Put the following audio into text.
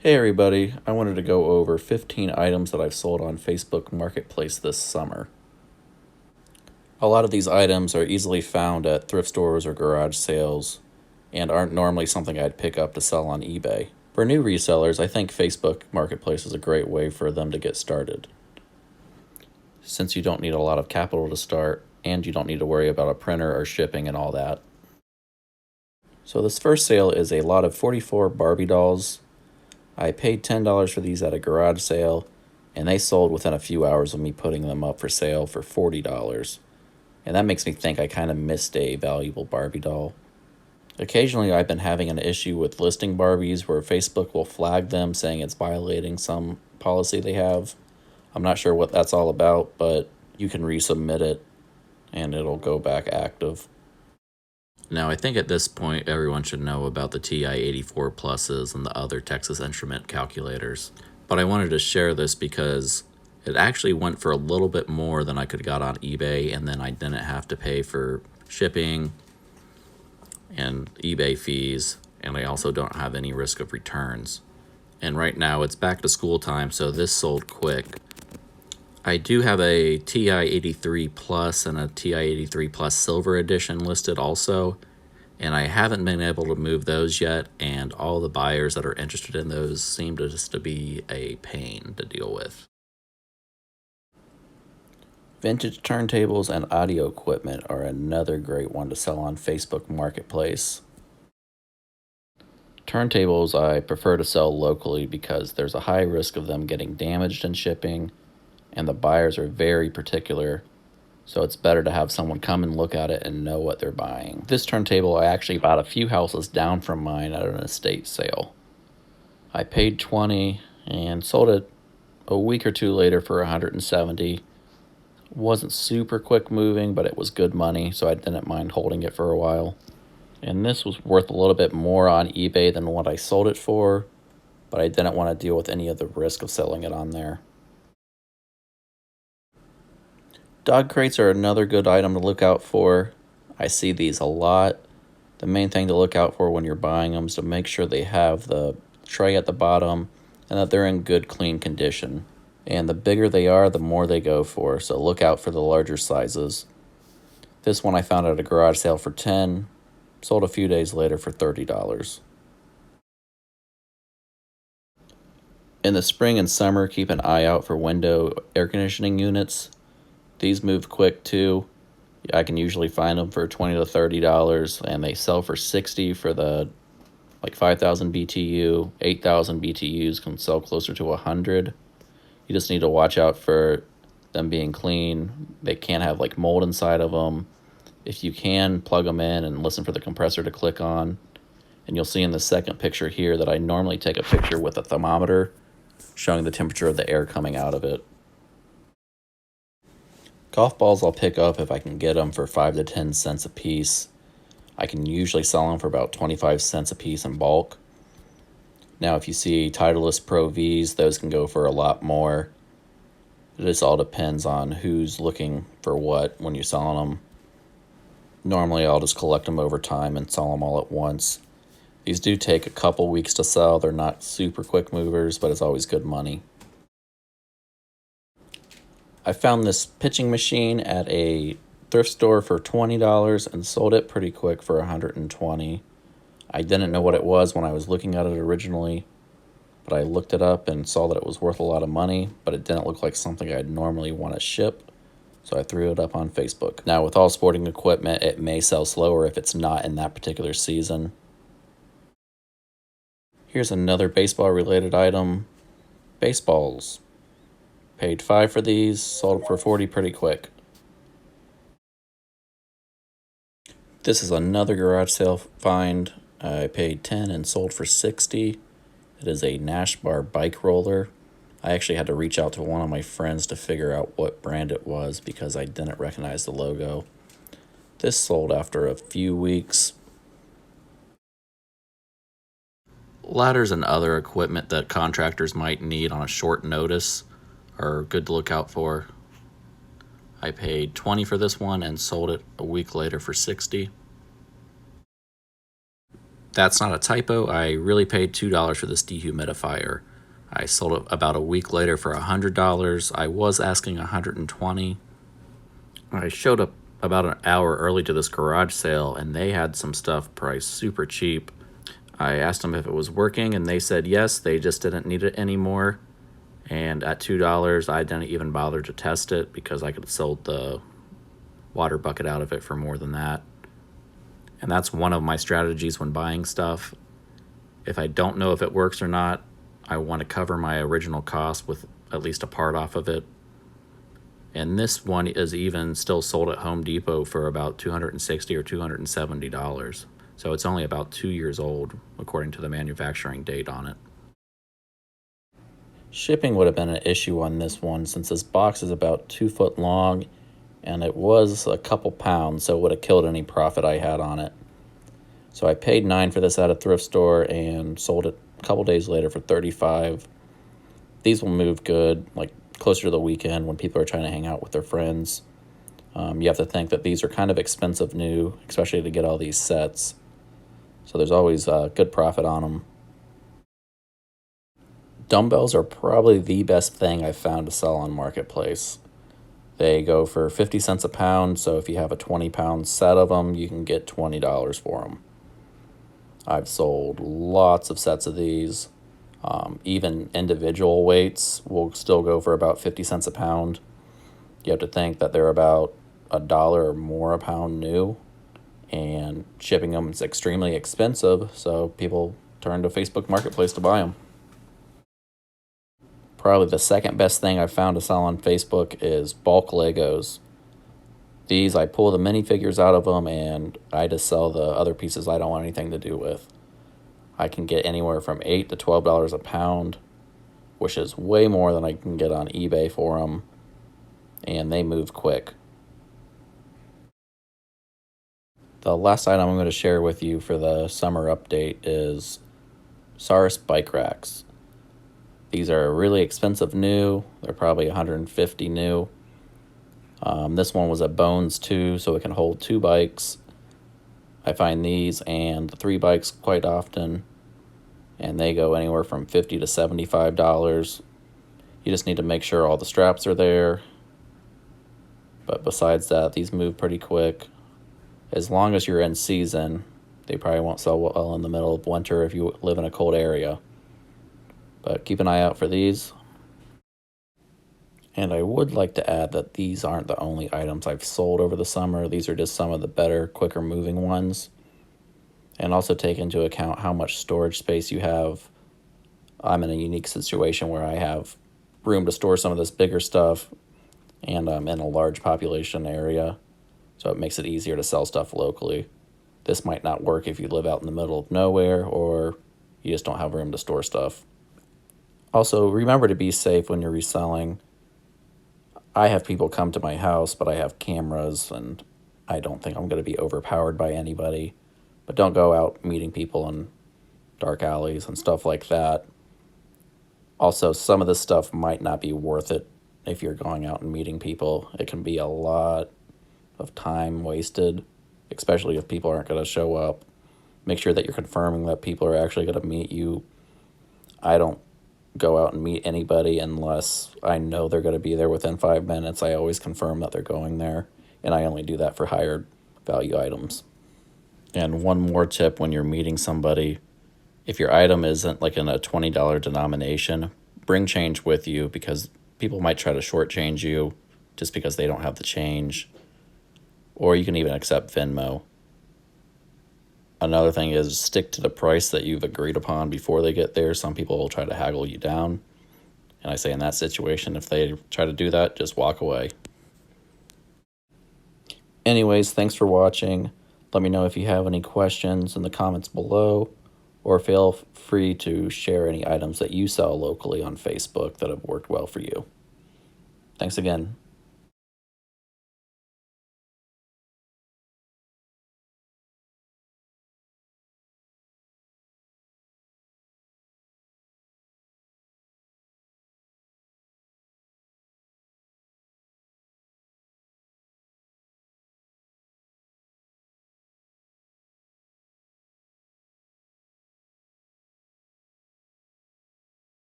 Hey everybody, I wanted to go over 15 items that I've sold on Facebook Marketplace this summer. A lot of these items are easily found at thrift stores or garage sales and aren't normally something I'd pick up to sell on eBay. For new resellers, I think Facebook Marketplace is a great way for them to get started. Since you don't need a lot of capital to start and you don't need to worry about a printer or shipping and all that. So this first sale is a lot of 44 Barbie dolls. I paid $10 for these at a garage sale, and they sold within a few hours of me putting them up for sale for $40. And that makes me think I kind of missed a valuable Barbie doll. Occasionally, I've been having an issue with listing Barbies where Facebook will flag them saying it's violating some policy they have. I'm not sure what that's all about, but you can resubmit it, and it'll go back active. Now, I think at this point, everyone should know about the TI-84 Pluses and the other Texas Instrument calculators. But I wanted to share this because it actually went for a little bit more than I could have got on eBay, and then I didn't have to pay for shipping and eBay fees, and I also don't have any risk of returns. And right now, it's back to school time, so this sold quick. I do have a TI-83 Plus and a TI-83 Plus Silver Edition listed also, and I haven't been able to move those yet, and all the buyers that are interested in those seem to just to be a pain to deal with. Vintage turntables and audio equipment are another great one to sell on Facebook Marketplace. Turntables I prefer to sell locally because there's a high risk of them getting damaged in shipping, and the buyers are very particular, so it's better to have someone come and look at it and know what they're buying. This turntable I actually bought a few houses down from mine at an estate sale. I paid $20 and sold it a week or two later for $170. It wasn't super quick moving, but it was good money, so I didn't mind holding it for a while. And this was worth a little bit more on eBay than what I sold it for, but I didn't want to deal with any of the risk of selling it on there. Dog crates are another good item to look out for. I see these a lot. The main thing to look out for when you're buying them is to make sure they have the tray at the bottom and that they're in good, clean condition. And the bigger they are, the more they go for, so look out for the larger sizes. This one I found at a garage sale for $10, sold a few days later for $30. In the spring and summer, keep an eye out for window air conditioning units. These move quick too. I can usually find them for $20 to $30, and they sell for $60 for the 5,000 BTU. 8,000 BTUs can sell closer to $100. You just need to watch out for them being clean. They can't have mold inside of them. If you can, plug them in and listen for the compressor to click on. And you'll see in the second picture here that I normally take a picture with a thermometer showing the temperature of the air coming out of it. Golf balls I'll pick up if I can get them for 5 to 10 cents a piece. I can usually sell them for about 25 cents a piece in bulk. Now if you see Titleist Pro Vs, those can go for a lot more. It just all depends on who's looking for what when you're selling them. Normally I'll just collect them over time and sell them all at once. These do take a couple weeks to sell. They're not super quick movers, but it's always good money. I found this pitching machine at a thrift store for $20 and sold it pretty quick for $120. I didn't know what it was when I was looking at it originally, but I looked it up and saw that it was worth a lot of money, but it didn't look like something I'd normally want to ship, so I threw it up on Facebook. Now, with all sporting equipment, it may sell slower if it's not in that particular season. Here's another baseball-related item. Baseballs. Paid $5 for these, sold for $40 pretty quick. This is another garage sale find. I paid $10 and sold for $60. It is a Nashbar bike roller. I actually had to reach out to one of my friends to figure out what brand it was because I didn't recognize the logo. This sold after a few weeks. Ladders and other equipment that contractors might need on a short notice are good to look out for. I paid $20 for this one and sold it a week later for $60. That's not a typo. I really paid $2 for this dehumidifier. I sold it about a week later for $100. I was asking $120. I showed up about an hour early to this garage sale, and they had some stuff priced super cheap. I asked them if it was working, and they said yes, they just didn't need it anymore. And at $2, I didn't even bother to test it because I could have sold the water bucket out of it for more than that. And that's one of my strategies when buying stuff. If I don't know if it works or not, I want to cover my original cost with at least a part off of it. And this one is even still sold at Home Depot for about $260 or $270. So it's only about 2 years old, according to the manufacturing date on it. Shipping would have been an issue on this one since this box is about 2 foot long and it was a couple pounds, so it would have killed any profit I had on it. So I paid $9 for this at a thrift store and sold it a couple days later for $35. These will move good, like closer to the weekend when people are trying to hang out with their friends. You have to think that these are kind of expensive new, especially to get all these sets. So there's always good profit on them. Dumbbells are probably the best thing I've found to sell on Marketplace. They go for 50 cents a pound, so if you have a 20-pound set of them, you can get $20 for them. I've sold lots of sets of these. Even individual weights will still go for about 50 cents a pound. You have to think that they're about $1 or more a pound new, and shipping them is extremely expensive, so people turn to Facebook Marketplace to buy them. Probably the second best thing I've found to sell on Facebook is bulk Legos. These, I pull the minifigures out of them and I just sell the other pieces I don't want anything to do with. I can get anywhere from $8 to $12 a pound, which is way more than I can get on eBay for them, and they move quick. The last item I'm going to share with you for the summer update is Saris bike racks. These are really expensive new. They're probably $150 new. This one was a Bones 2, so it can hold 2 bikes. I find these and 3 bikes quite often, and they go anywhere from $50 to $75. You just need to make sure all the straps are there. But besides that, these move pretty quick. As long as you're in season, they probably won't sell well in the middle of winter if you live in a cold area. But keep an eye out for these. And I would like to add that these aren't the only items I've sold over the summer. These are just some of the better, quicker moving ones. And also take into account how much storage space you have. I'm in a unique situation where I have room to store some of this bigger stuff, and I'm in a large population area, so it makes it easier to sell stuff locally. This might not work if you live out in the middle of nowhere or you just don't have room to store stuff. Also, remember to be safe when you're reselling. I have people come to my house, but I have cameras, and I don't think I'm going to be overpowered by anybody. But don't go out meeting people in dark alleys and stuff like that. Also, some of this stuff might not be worth it if you're going out and meeting people. It can be a lot of time wasted, especially if people aren't going to show up. Make sure that you're confirming that people are actually going to meet you. I don't go out and meet anybody unless I know they're going to be there within 5 minutes. I always confirm that they're going there, and I only do that for higher value items. And one more tip when you're meeting somebody, if your item isn't like in a $20 denomination, bring change with you, because people might try to shortchange you just because they don't have the change. Or you can even accept Venmo. Another thing is stick to the price that you've agreed upon before they get there. Some people will try to haggle you down. And I say in that situation, if they try to do that, just walk away. Anyways, thanks for watching. Let me know if you have any questions in the comments below, or feel free to share any items that you sell locally on Facebook that have worked well for you. Thanks again.